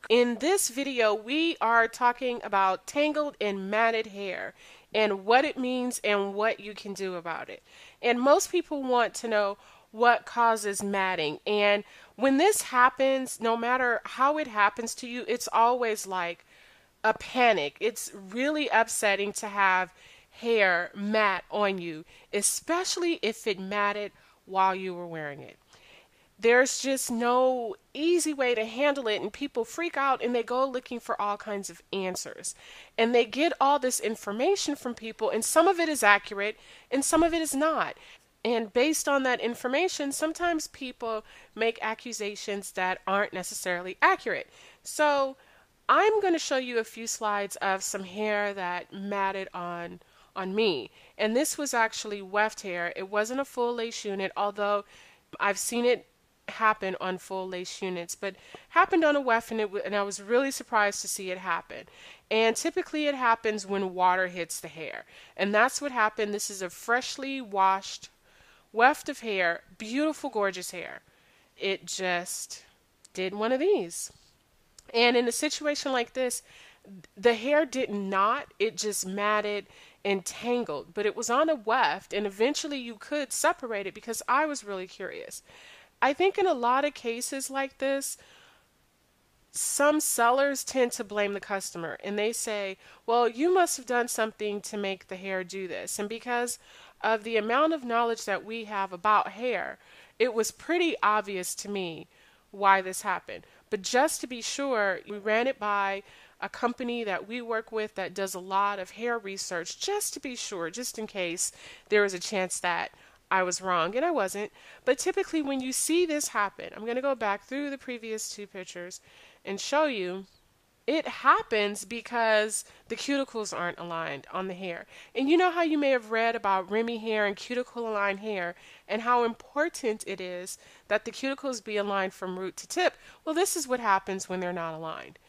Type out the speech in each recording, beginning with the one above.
In this video, we are talking about tangled and matted hair and what it means and what you can do about it. And most people want to know what causes matting. And when this happens, no matter how it happens to you, it's always like a panic. It's really upsetting to have hair mat on you, especially if it matted while you were wearing it. There's just no easy way to handle it, and people freak out and they go looking for all kinds of answers. And they get all this information from people, and some of it is accurate and some of it is not. And based on that information, sometimes people make accusations that aren't necessarily accurate. So I'm going to show you a few slides of some hair that matted on me. And this was actually weft hair. It wasn't a full lace unit, although I've seen it happen on full lace units, but happened on a weft, and I was really surprised to see it happen. And typically it happens when water hits the hair. And that's what happened. This is a freshly washed weft of hair, beautiful, gorgeous hair. It just did one of these. And in a situation like this, the hair did not, it just matted and tangled, but it was on a weft, and eventually you could separate it because I was really curious. I think in a lot of cases like this, some sellers tend to blame the customer and they say, well, you must have done something to make the hair do this. And because of the amount of knowledge that we have about hair, it was pretty obvious to me why this happened. But just to be sure, we ran it by a company that we work with that does a lot of hair research, just to be sure, just in case there was a chance that I was wrong, and I wasn't. But typically when you see this happen, I'm going to go back through the previous two pictures and show you it happens because the cuticles aren't aligned on the hair. And you know how you may have read about Remy hair and cuticle aligned hair and how important it is that the cuticles be aligned from root to tip? Well, this is what happens when they're not aligned.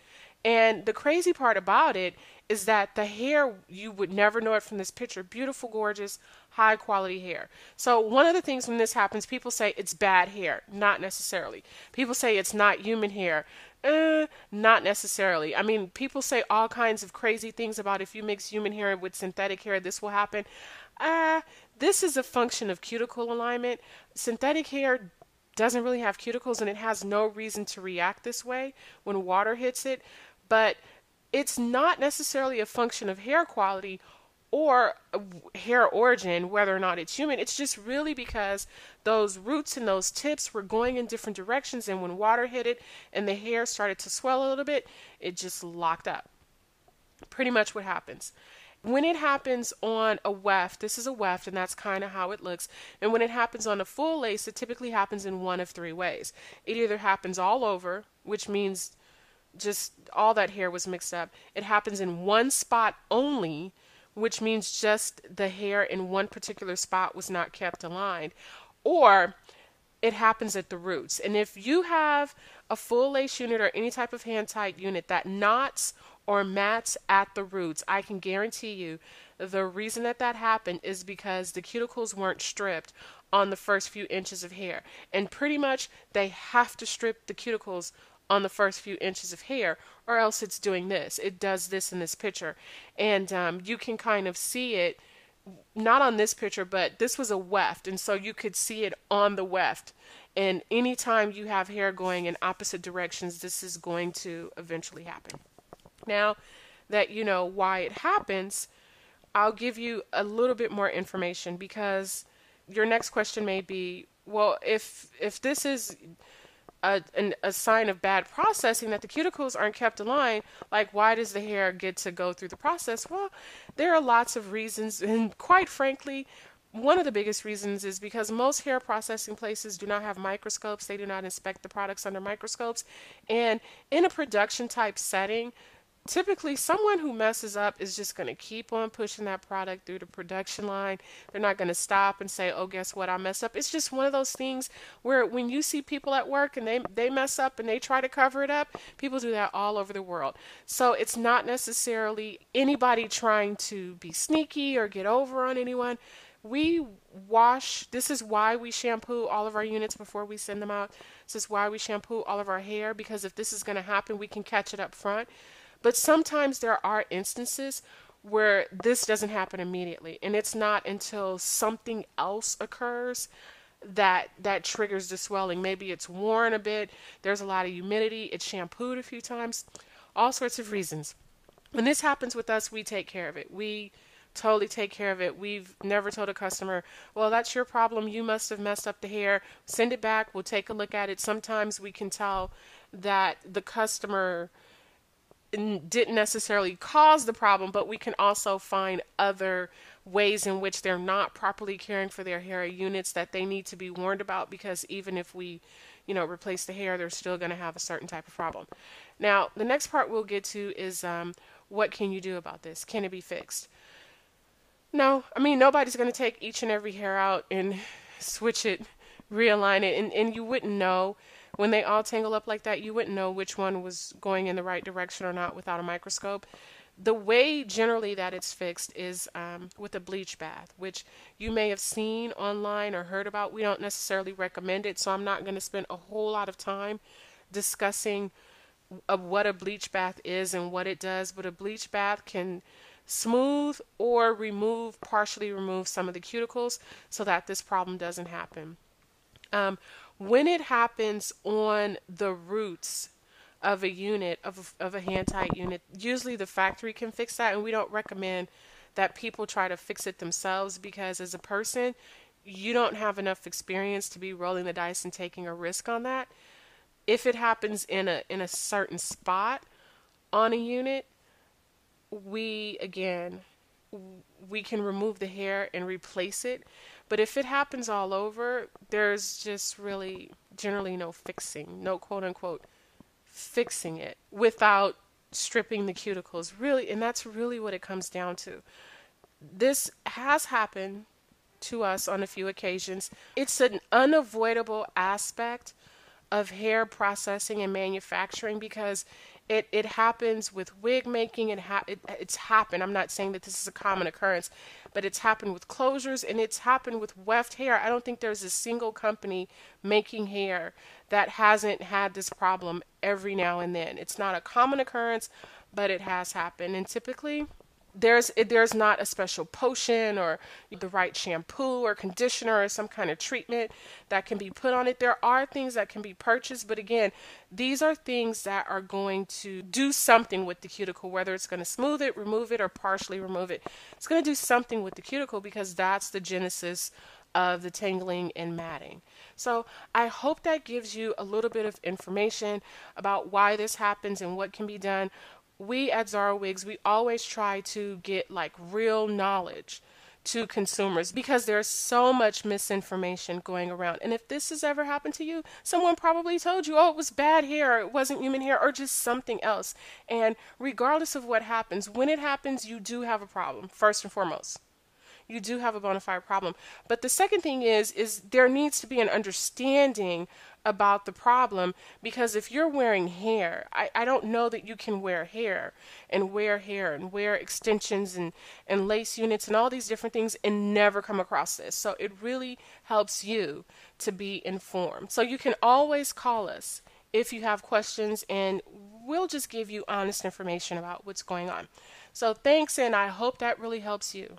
And the crazy part about it is that the hair, you would never know it from this picture. Beautiful, gorgeous, high quality hair. So one of the things when this happens, people say it's bad hair. Not necessarily. People say it's not human hair. Not necessarily. I mean, people say all kinds of crazy things about if you mix human hair with synthetic hair, this will happen. This is a function of cuticle alignment. Synthetic hair doesn't really have cuticles, and it has no reason to react this way when water hits it. But it's not necessarily a function of hair quality or hair origin, whether or not it's human. It's just really because those roots and those tips were going in different directions, and when water hit it and the hair started to swell a little bit, it just locked up. Pretty much what happens. When it happens on a weft, this is a weft, and that's kind of how it looks. And when it happens on a full lace, it typically happens in one of three ways. It either happens all over, which means just all that hair was mixed up. It happens in one spot only, which means just the hair in one particular spot was not kept aligned. Or it happens at the roots. And if you have a full lace unit or any type of hand tight unit that knots or mats at the roots, I can guarantee you the reason that that happened is because the cuticles weren't stripped on the first few inches of hair. And pretty much they have to strip the cuticles on the first few inches of hair, or else it's doing this. It does this in this picture. And you can kind of see it, not on this picture, but this was a weft, and so you could see it on the weft. And anytime you have hair going in opposite directions, this is going to eventually happen. Now that you know why it happens, I'll give you a little bit more information, because your next question may be, well, if this is a sign of bad processing, that the cuticles aren't kept aligned, like why does the hair get to go through the process? Well, there are lots of reasons, and quite frankly, one of the biggest reasons is because most hair processing places do not have microscopes. They do not inspect the products under microscopes. And in a production type setting, typically someone who messes up is just going to keep on pushing that product through the production line. They're not going to stop and say, oh, guess what, I messed up. It's just one of those things where when you see people at work and they mess up and they try to cover it up, people do that all over the world. So it's not necessarily anybody trying to be sneaky or get over on anyone. We wash, this is why we shampoo all of our units before we send them out. This is why we shampoo all of our hair, because if this is going to happen, we can catch it up front. But sometimes there are instances where this doesn't happen immediately, and it's not until something else occurs that triggers the swelling. Maybe it's worn a bit, there's a lot of humidity, it's shampooed a few times, all sorts of reasons. When this happens with us, we take care of it. We totally take care of it. We've never told a customer, well, that's your problem. You must have messed up the hair. Send it back. We'll take a look at it. Sometimes we can tell that the customer didn't necessarily cause the problem, but we can also find other ways in which they're not properly caring for their hair units that they need to be warned about, because even if we, replace the hair, they're still going to have a certain type of problem. Now, the next part we'll get to is what can you do about this? Can it be fixed? No, I mean, nobody's going to take each and every hair out and switch it, realign it, and you wouldn't know. When they all tangle up like that, you wouldn't know which one was going in the right direction or not without a microscope. The way generally that it's fixed is with a bleach bath, which you may have seen online or heard about. We don't necessarily recommend it, so I'm not going to spend a whole lot of time discussing what a bleach bath is and what it does, but a bleach bath can smooth or partially remove some of the cuticles so that this problem doesn't happen. When it happens on the roots of a unit, of a hand tight unit, usually the factory can fix that, and we don't recommend that people try to fix it themselves, because as a person, you don't have enough experience to be rolling the dice and taking a risk on that. If it happens in a certain spot on a unit, we can remove the hair and replace it. But if it happens all over, there's just really generally no fixing, no quote unquote fixing it without stripping the cuticles. Really, and that's really what it comes down to. This has happened to us on a few occasions. It's an unavoidable aspect of hair processing and manufacturing, because it happens with wig making. It's happened. I'm not saying that this is a common occurrence, but it's happened with closures, and it's happened with weft hair. I don't think there's a single company making hair that hasn't had this problem every now and then. It's not a common occurrence, but it has happened. And typically there's not a special potion or the right shampoo or conditioner or some kind of treatment that can be put on it. There are things that can be purchased, but again, these are things that are going to do something with the cuticle, whether it's going to smooth it, remove it, or partially remove it. It's going to do something with the cuticle, because that's the genesis of the tangling and matting. So I hope that gives you a little bit of information about why this happens and what can be done. We at Zara Wigs, we always try to get like real knowledge to consumers, because there's so much misinformation going around. And if this has ever happened to you, someone probably told you, oh, it was bad hair, or it wasn't human hair, or just something else. And regardless of what happens, when it happens, you do have a problem, first and foremost. You do have a bona fide problem. But the second thing is there needs to be an understanding about the problem, because if you're wearing hair, I don't know that you can wear hair and wear extensions and lace units and all these different things and never come across this. So it really helps you to be informed. So you can always call us if you have questions, and we'll just give you honest information about what's going on. So thanks, and I hope that really helps you.